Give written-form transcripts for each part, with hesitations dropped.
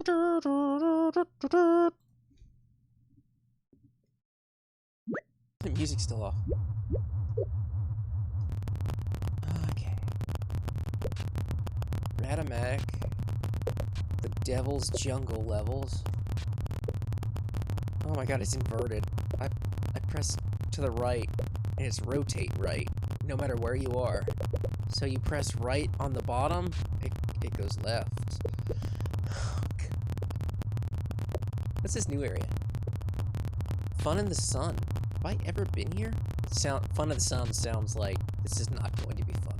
The music's still off. Okay. Ratomac. The Devil's Jungle levels. Oh my god, it's inverted. I press to the right, and it's rotate right, no matter where you are. So you press right on the bottom, it goes left. What's this new area? Fun in the Sun. Have I ever been here? Fun in the Sun sounds like this is not going to be fun.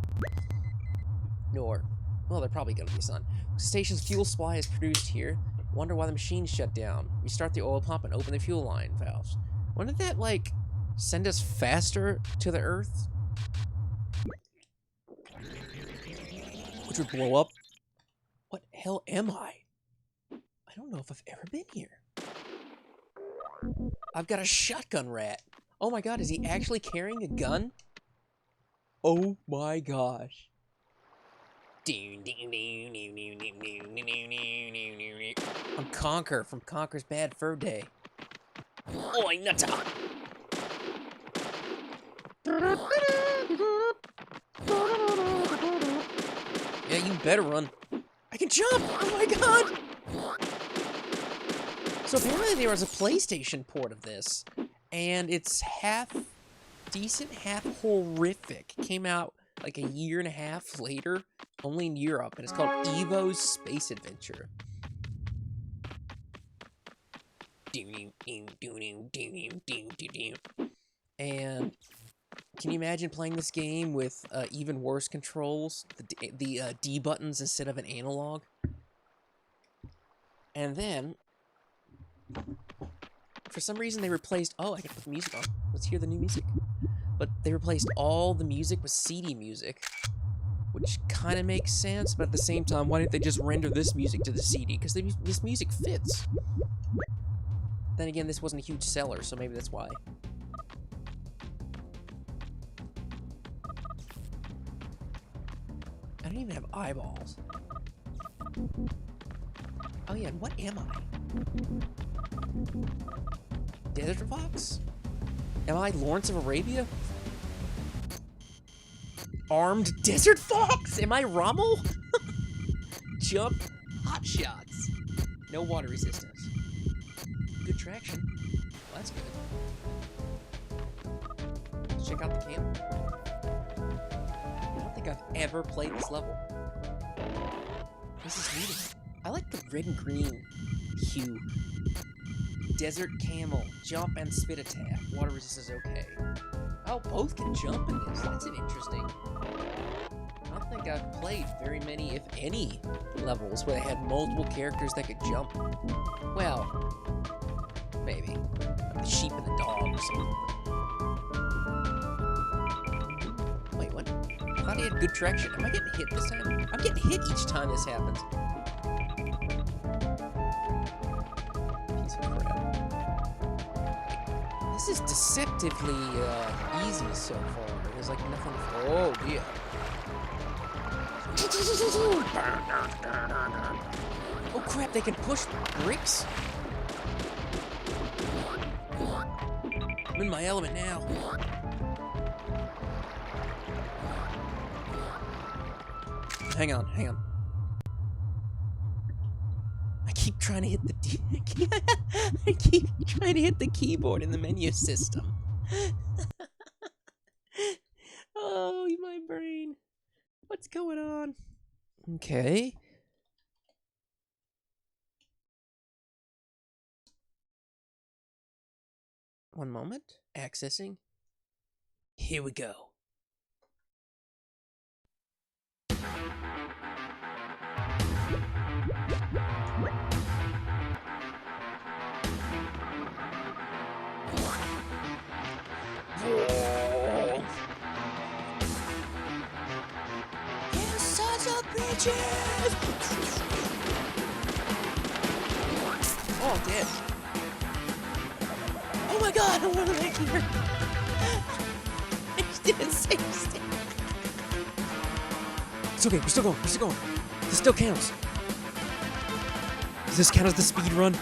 Nor, well, they're probably going to be sun. Station's fuel supply is produced here. Wonder why the machine shut down. Restart the oil pump and open the fuel line valves. Wouldn't that, like, send us faster to the Earth? Which would blow up? What hell am I? I don't know if I've ever been here. I've got a shotgun rat. Oh my god, is he actually carrying a gun? Oh my gosh. I'm Conker from Conker's Bad Fur Day. Oi, nutter! Yeah, you better run. I can jump! Oh my god! So apparently there was a PlayStation port of this, and it's half decent, half horrific. It came out like a year and a half later, only in Europe, and it's called Evo's Space Adventure. And can you imagine playing this game with even worse controls? The D buttons instead of an analog? And then, for some reason they replaced... Oh, I can put the music on. Let's hear the new music. But they replaced all the music with CD music, which kind of makes sense, but at the same time, why didn't they just render this music to the CD? Because this music fits. Then again, this wasn't a huge seller, so maybe that's why. I don't even have eyeballs. Oh yeah, what am I? Desert Fox? Am I Lawrence of Arabia? Armed Desert Fox? Am I Rommel? Jump, hot shots. No water resistance. Good traction. Well, that's good. Let's check out the camp. I don't think I've ever played this level. This is new to me. I like the red and green hue. Desert Camel. Jump and spit attack. Water resistance is okay. Oh, both can jump in this. That's an interesting... I don't think I've played very many, if any, levels where they had multiple characters that could jump. Well, maybe. Like the sheep and the dog or something. Wait, what? I thought he had good traction. Am I getting hit this time? I'm getting hit each time this happens. Piece of crap. This is deceptively easy so far. There's like nothing. Oh dear. Oh crap! They can push bricks. I'm in my element now. Hang on, hang on. I keep trying to hit the I keep trying to hit the keyboard in the menu system. Oh, my brain. What's going on? Okay. One moment. Accessing. Here we go. You sons of bitches! Oh, I'm dead. Oh my god, I want to make here. I just did the same thing. It's okay, we're still going, we're still going. This still counts. Is this count as the speed run? There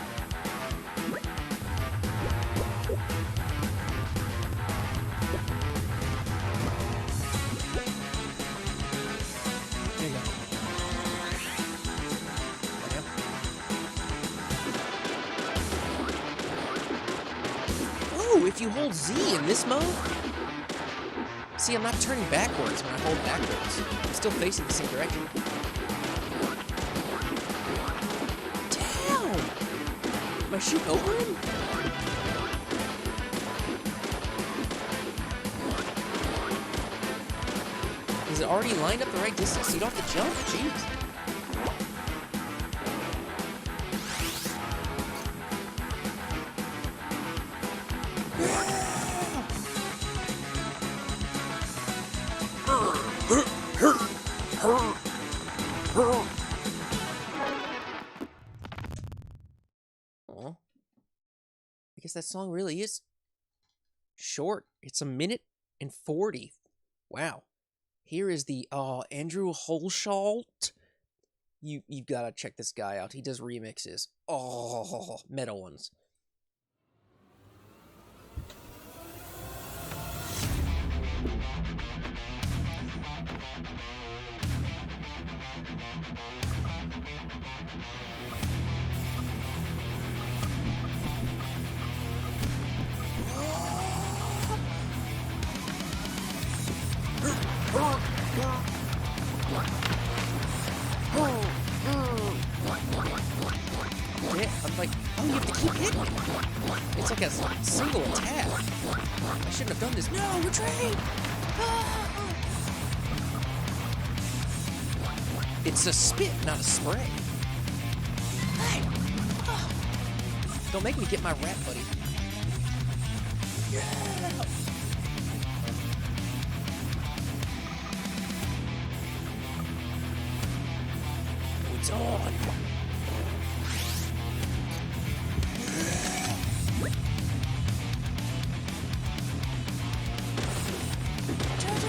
you go. Oh, if you hold Z in this mode? See, I'm not turning backwards when I hold backwards. I'm still facing the same direction. Damn! Am I shooting over him? Is it already lined up the right distance so you don't have to jump? Jeez. Aw. I guess that song really is short. It's 1:40. Wow. Here is the Andrew Holschalt. You've gotta check this guy out. He does remixes. Oh, meta ones. Yeah, I'm like, oh, you have to keep hitting it. It's like a single attack. I shouldn't have done this. No, retreat! Ah! It's a spit, not a spray. Hey! Oh. Don't make me get my rat, buddy. Yeah! It's on!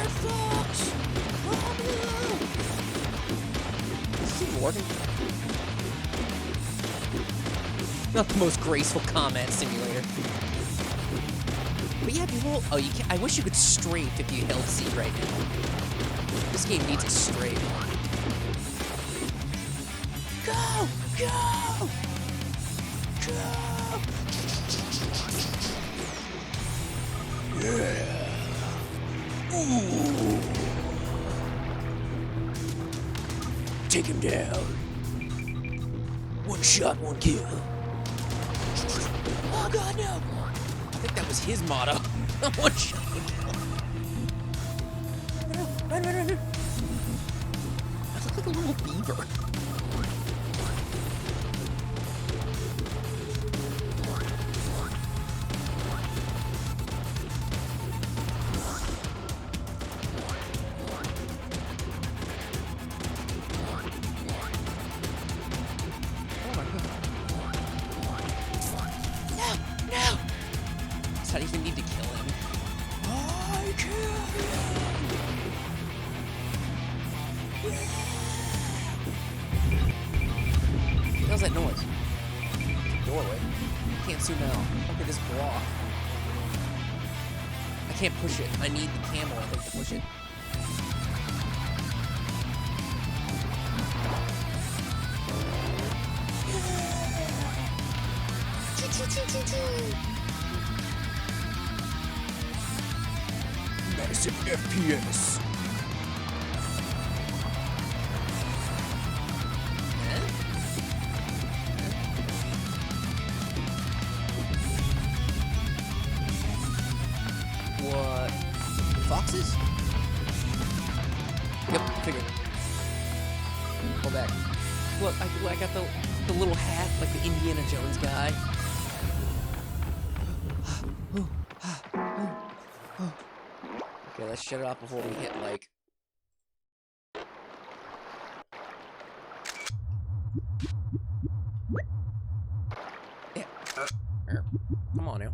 Fox! Is he working? Not the most graceful combat simulator. But yeah, if you hold... Oh, you can't... I wish you could strafe if you held C right now. This game needs a strafe. Go! Go! Go! Yeah! Ooh. Take him down. One shot, one kill. Oh god, no! I think that was his motto. One shot, one kill. Run, run, run, run. I look like a little beaver. I don't even need to kill him. I kill him! What was that noise? Doorway. Can't zoom out. Look at this block. I can't push it. I need the camel, I think, to push it. Massive FPS. What? Foxes? Yep, figured. Pull back. Look, I got the little hat, like the Indiana Jones guy. Okay, let's shut it off before we hit, like... Yeah. Come on now.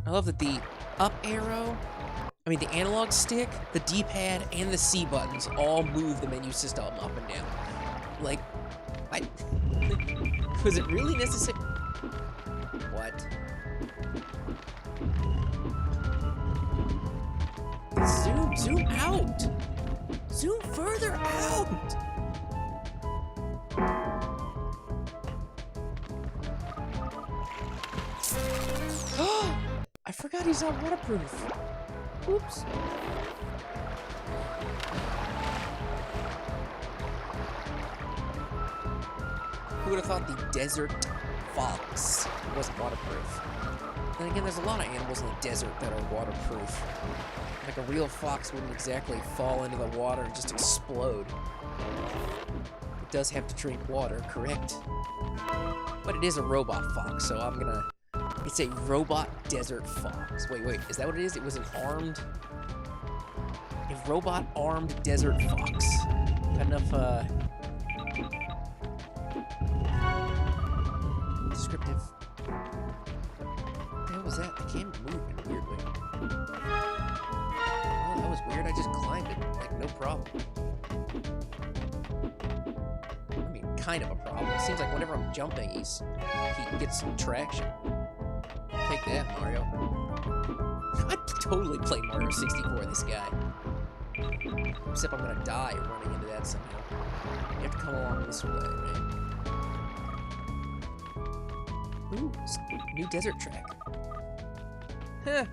I love that the up arrow I mean, the analog stick, the D-pad, and the C buttons all move the menu system up and down. Like, was it really necessary? What? Zoom out! Zoom further out! I forgot he's not waterproof. Oops. Who would have thought the desert fox wasn't waterproof? Then again, there's a lot of animals in the desert that are waterproof. Like a real fox wouldn't exactly fall into the water and just explode. It does have to drink water, correct? But it is a robot fox, so I'm gonna... It's a robot desert fox. Wait, is that what it is? It was an armed... A robot armed desert fox. Got enough, descriptive... What the hell was that? The camera moved in a weird way. Oh, that was weird. I just climbed it. Like, no problem. I mean, kind of a problem. It seems like whenever I'm jumping, he gets some traction. Take that, Mario. I'd totally play Mario 64, this guy. Except I'm gonna die running into that somehow. You have to come along this way, right? Ooh, new desert track. Huh.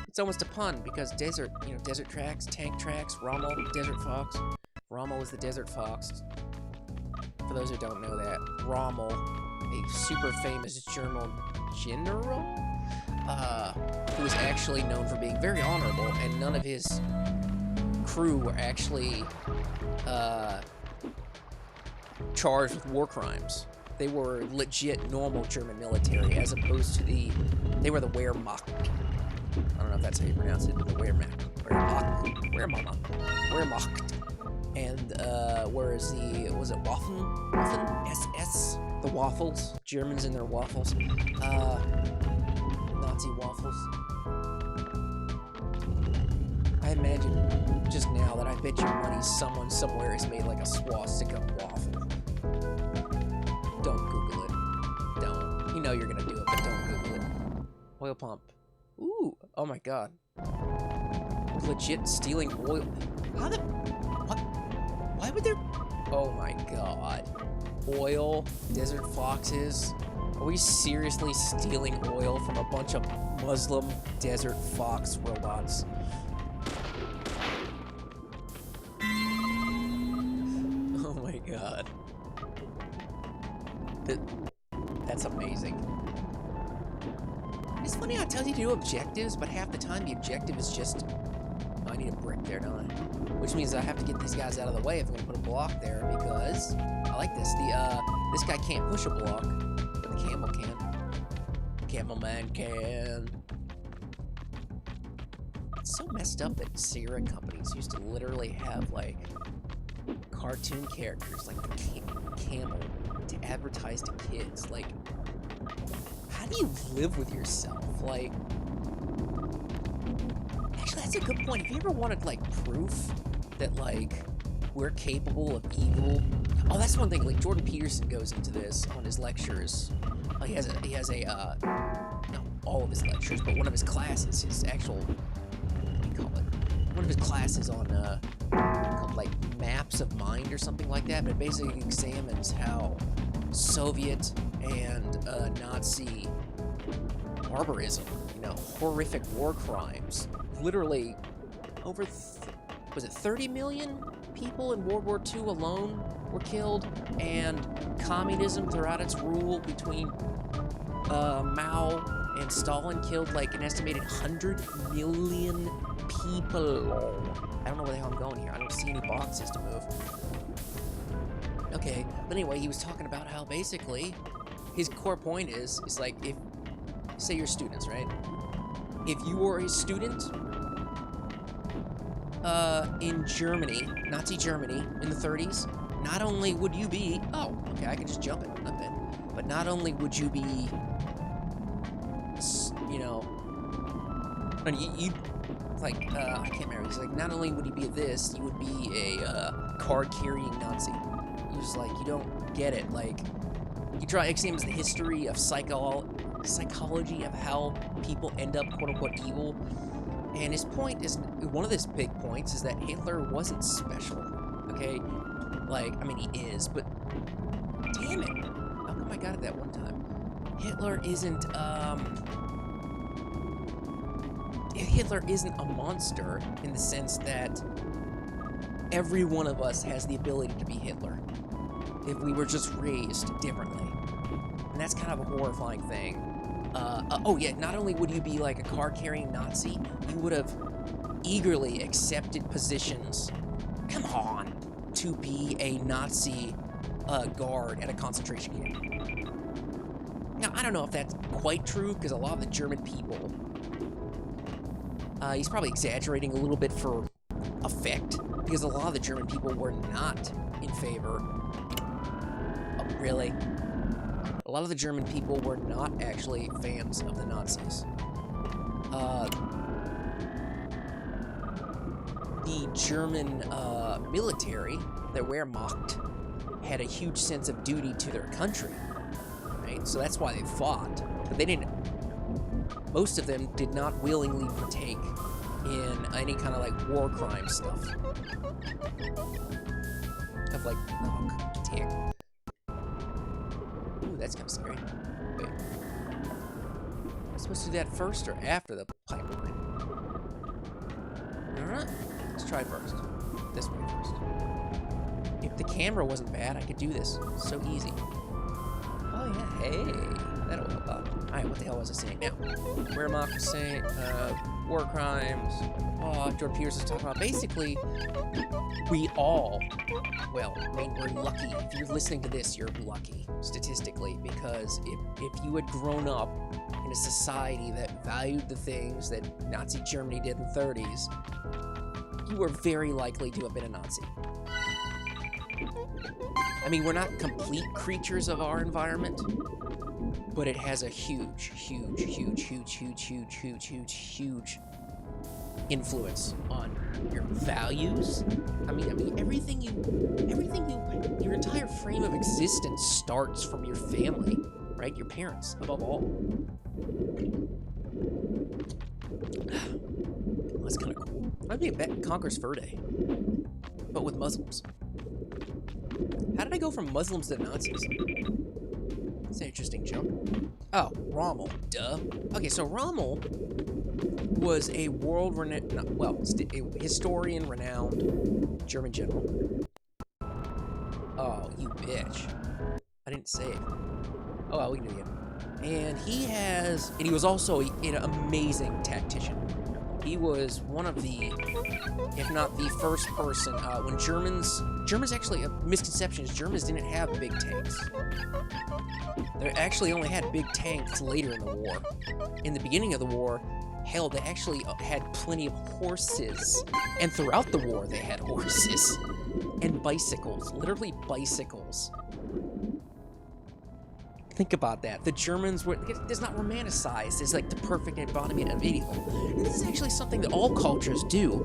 It's almost a pun, because desert, desert tracks, tank tracks, Rommel, desert fox. Rommel is the desert fox. For those who don't know that, Rommel, a super famous German general, who was actually known for being very honorable, and none of his crew were actually charged with war crimes. They were legit normal German military, as opposed to they were the Wehrmacht. I don't know if that's how you pronounce it, but the Wehrmacht. And whereas was it Waffen? SS? The waffles. Germans and their waffles. Nazi waffles. I imagine just now that I bet you money someone somewhere has made like a swastika waffle. Don't Google it. Don't. You know you're gonna do it, but don't Google it. Oil pump. Ooh. Oh my god. Legit stealing oil. How the... What? Why would there... Oh my god. Oil? Desert foxes? Are we seriously stealing oil from a bunch of Muslim desert fox robots? Oh my god. That's amazing. It's funny how it tells you to do objectives, but half the time the objective is just... Oh, I need a brick there, don't I? Which means I have to get these guys out of the way if I'm gonna put a block there, because... I like this. This guy can't push a block, but the camel can. Camel man can. It's so messed up that Sierra companies used to literally have, like, cartoon characters like the camel to advertise to kids. Like, how do you live with yourself? Like, actually, that's a good point. If you ever wanted, like, proof that, like, we're capable of evil... Oh, that's one thing. Like, Jordan Peterson goes into this on his lectures. He has a, not all of his lectures, but one of his classes, his actual, what do you call it? One of his classes on, called, like, Maps of Mind or something like that, but it basically examines how Soviet and, Nazi barbarism, horrific war crimes, literally over, was it 30 million people in World War II alone were killed, and communism throughout its rule between Mao and Stalin killed like an estimated 100 million people. I don't know where the hell I'm going here. I don't see any boxes to move. Okay, but anyway, he was talking about how basically his core point is like, if, say you're students, right? If you were a student in Germany, Nazi Germany, in the 30s, not only would you be... Oh, okay, I can just jump it. Okay. But not only would you be... like, I can't remember. He's like, not only would he be this, you would be a card-carrying Nazi. He was like, you don't get it. Like, he examines the history of psychology of how people end up quote-unquote evil. And his point is, one of his big points is that Hitler wasn't special, okay? Like, I mean, he is, but damn it. How come I got it that one time? Hitler isn't a monster in the sense that every one of us has the ability to be Hitler if we were just raised differently. And that's kind of a horrifying thing. Oh yeah, not only would you be like a card-carrying Nazi, you would have eagerly accepted positions, come on, to be a Nazi guard at a concentration camp. Now, I don't know if that's quite true, because a lot of the German people, he's probably exaggerating a little bit for effect, because a lot of the German people were not in favor. Oh, really? A lot of the German people were not actually fans of the Nazis. The German military, the Wehrmacht, had a huge sense of duty to their country, right? So that's why they fought. But they didn't. Most of them did not willingly partake in any kind of like war crime stuff. Of like, oh, tick. Ooh, that's kind of scary. Wait. Am I supposed to do that first or after the pipeline? Alright, let's try first. This way first. If the camera wasn't bad, I could do this. So easy. Oh yeah, hey. That'll help out. Alright, what the hell was I saying now? Wehrmacht was saying, war crimes. Oh, Jordan Peters is talking about. Basically, we all, well, I mean, we're lucky. If you're listening to this, you're lucky, statistically, because if you had grown up in a society that valued the things that Nazi Germany did in the 30s, you were very likely to have been a Nazi. I mean, we're not complete creatures of our environment, but it has a huge, huge, huge, huge, huge, huge, huge, huge, huge influence on your values. I mean, everything you, your entire frame of existence starts from your family, right? Your parents, above all. That's kind of cool. Might be a Conquer's Fur Day, but with Muslims. How did I go from Muslims to Nazis? That's an interesting jump. Oh, Rommel, duh. Okay, so Rommel was a world-renowned, well, a historian-renowned German general. Oh, you bitch. I didn't say it. Oh, well, we can do it again. And he was also an amazing tactician. He was one of the, if not the first person, when Germans actually, a misconception is Germans didn't have big tanks. They actually only had big tanks later in the war. In the beginning of the war, hell, they actually had plenty of horses. And throughout the war, they had horses. And bicycles, literally bicycles. Think about that. The Germans were, it's not romanticized. It's like the perfect embodiment of evil. And this is actually something that all cultures do.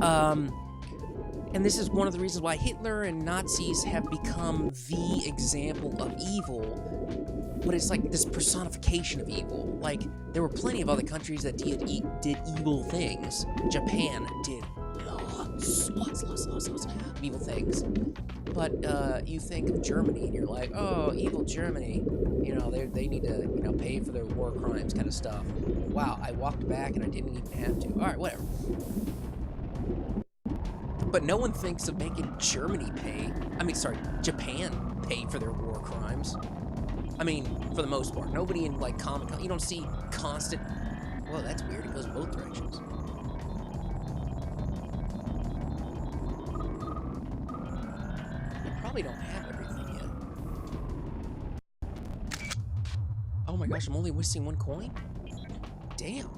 And this is one of the reasons why Hitler and Nazis have become the example of evil. But it's like this personification of evil. Like, there were plenty of other countries that did evil things. Japan did lots of evil things. But you think of Germany and you're like, oh, evil Germany. You know, they need to, you know, pay for their war crimes kind of stuff. Wow, I walked back and I didn't even have to. Alright, whatever. But no one thinks of making Japan pay for their war crimes. I mean, for the most part. Nobody in, like, Comic-Con, you don't see constant... Whoa, that's weird. It goes both directions. Probably don't have everything yet. Oh my gosh, I'm only wasting one coin? Damn.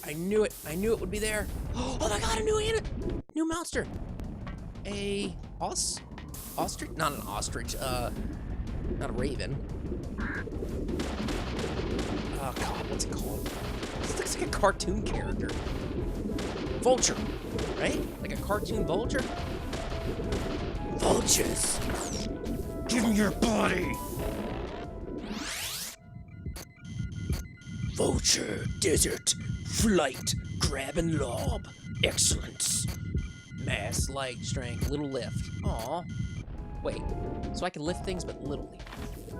I knew it. I knew it would be there. Oh my god, a new monster. A ostrich? Not an ostrich. Not a raven. Oh god, what's it called? This looks like a cartoon character. Vulture, right? Like a cartoon vulture? Vultures! Give me your body! Vulture, desert, flight, grab and lob. Excellence. Mass, light, strength, little lift. Aw. Wait, so I can lift things but little.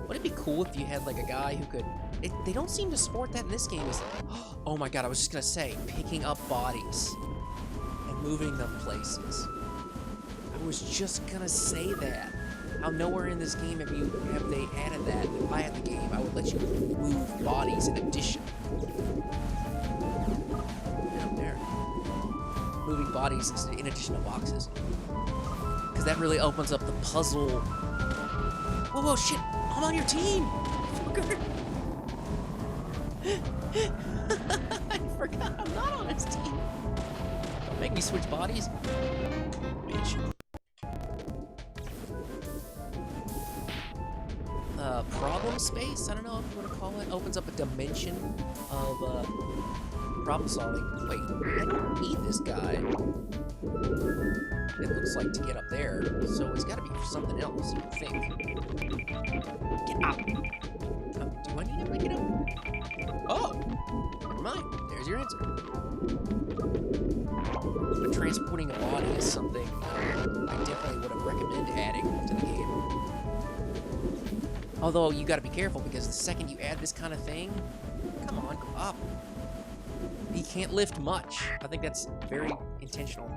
Would it be cool if you had like a guy who could... they don't seem to support that in this game. Oh my god, I was just gonna say, picking up bodies and moving them places. I was just gonna say that. How nowhere in this game have they added that. If I had the game, I would let you move bodies in addition. Down there. Moving bodies in addition to boxes. Because that really opens up the puzzle. Whoa, whoa, shit! I'm on your team! Fucker! I forgot I'm not on his team. Don't make me switch bodies. Bitch. Problem space? I don't know if you want to call it. Opens up a dimension of problem solving. Wait, I don't need this guy. It looks like to get up there, so it's got to be for something else, you would think. Get up! Do I need him to get up? Oh! Never mind. There's your answer. But transporting a body is something I definitely would recommend adding to the game. Although, you gotta be careful, because the second you add this kind of thing, come on, go up. You can't lift much. I think that's very intentional.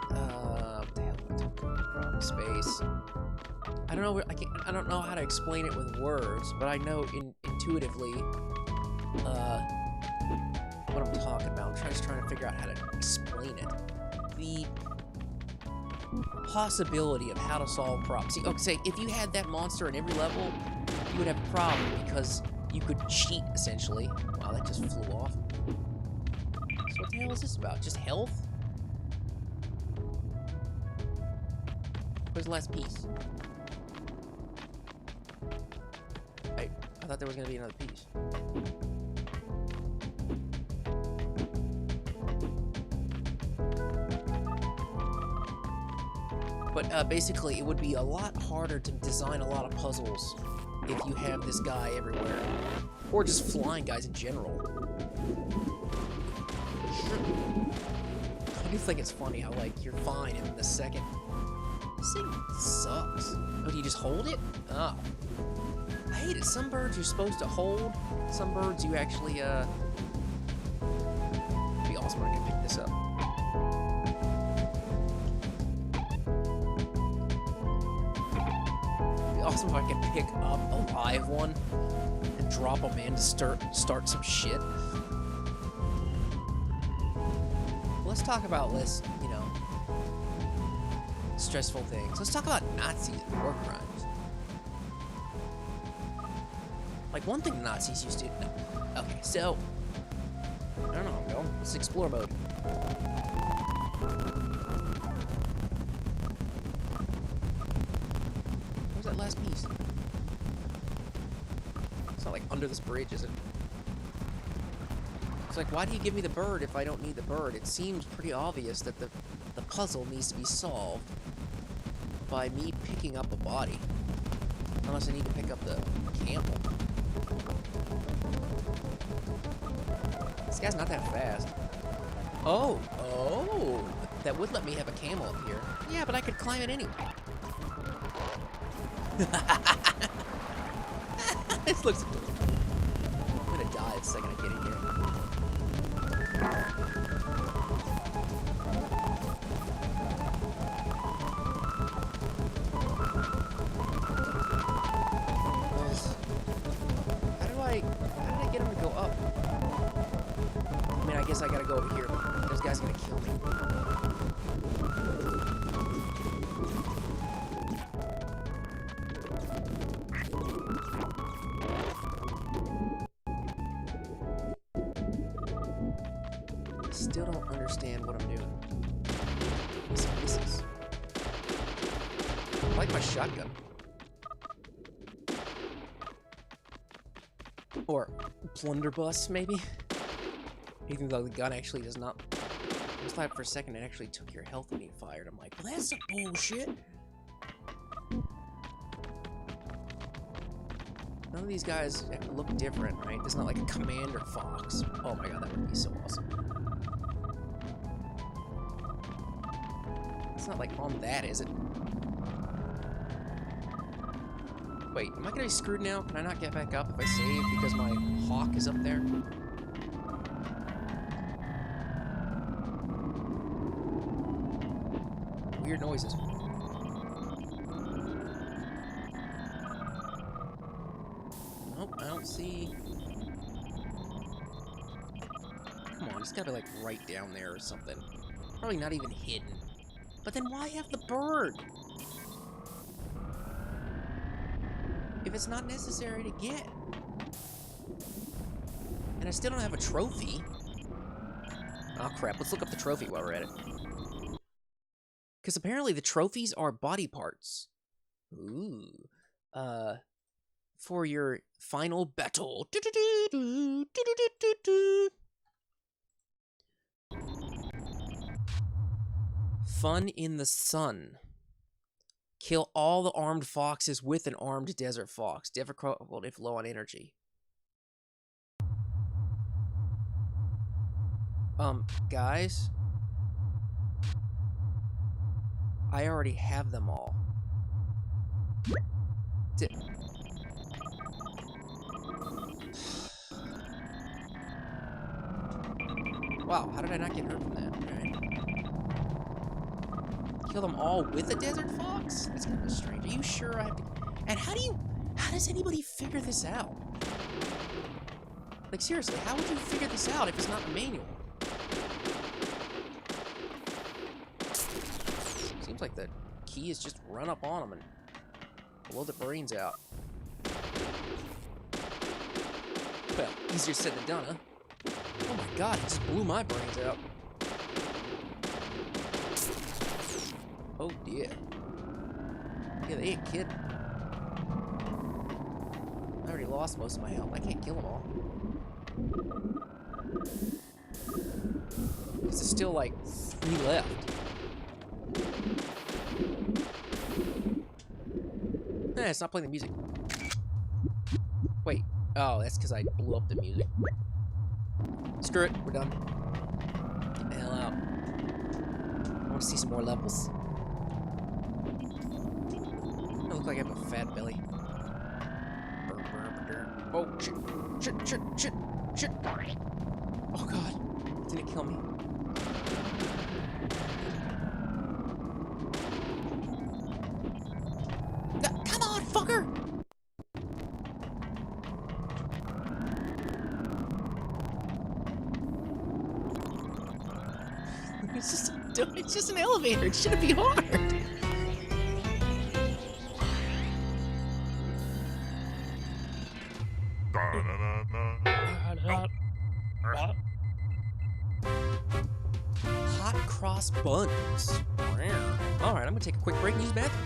What the hell am I talking about? Problem space. I don't know. I don't know how to explain it with words, but I know intuitively what I'm talking about. I'm just trying to figure out how to explain it. The possibility of how to solve problems. See, okay, say if you had that monster in every level, you would have a problem because you could cheat essentially. Wow, that just flew off. So what the hell is this about? Just health? Where's the last piece? Wait, I thought there was gonna be another piece. But basically, it would be a lot harder to design a lot of puzzles if you have this guy everywhere. Or just flying guys in general. I do think it's funny how, like, you're fine in the second. This thing sucks. Oh, do you just hold it? Oh. I hate it. Some birds you're supposed to hold. Some birds you actually, it'd be awesome if I could pick this up. Awesome if I could pick up a live one and drop them in to start some shit. Let's talk about less, you know, stressful things. Let's talk about Nazis and war crimes. Like, one thing the Nazis used to... No. Okay, so... I don't know how I'm going. Let's explore mode. Where's that last piece? It's not like under this bridge, is it? It's like, why do you give me the bird if I don't need the bird? It seems pretty obvious that the puzzle needs to be solved by me picking up a body. Unless I need to pick up the camel. This guy's not that fast. Oh! Oh! That would let me have a camel up here. Yeah, but I could climb it anyway. This looks... I'm gonna die the second I get in here. How did I get him to go up? I mean, I guess I gotta go over here. This guy's gonna kill me. I still don't understand what I'm doing. This is. I like my shotgun. Or blunderbuss, maybe? Even though the gun actually does not... I just thought for a second it actually took your health when you fired. I'm like, well, that's some bullshit. None of these guys look different, right? There's not like a Commander Fox. Oh my god, that would be so awesome. It's not like on that, is it? Wait, am I gonna be screwed now? Can I not get back up if I save because my hawk is up there? Weird noises. Nope, I don't see... Come on, it's gotta be like right down there or something. Probably not even hidden. But then why have the bird? If it's not necessary to get. And I still don't have a trophy. Oh crap, let's look up the trophy while we're at it. Because apparently the trophies are body parts. Ooh. For your final battle. Fun in the sun. Kill all the armed foxes with an armed desert fox. Difficult if low on energy. Guys? I already have them all. Wow, how did I not get hurt from that? Alright. Kill them all with a desert fox? That's kind of strange. Are you sure I have to... And how does anybody figure this out? Like, seriously, how would you figure this out if it's not a manual? Seems like the key is just run up on them and blow the brains out. Well, easier said than done, huh? Oh my god, it just blew my brains out. Oh dear. Yeah, they ain't kidding. I already lost most of my health. I can't kill them all. Because there's still like 3 left. Eh, it's not playing the music. Wait. Oh, that's because I blew up the music. Screw it. We're done. Get the hell out. I want to see some more levels. I look like I have a fat belly. Oh, shit. Shit, shit, shit, shit. Oh, God. Didn't it kill me? No, come on, fucker! It's just an elevator. It shouldn't be hard. Hot cross buns. Alright, I'm gonna take a quick break and use the bathroom.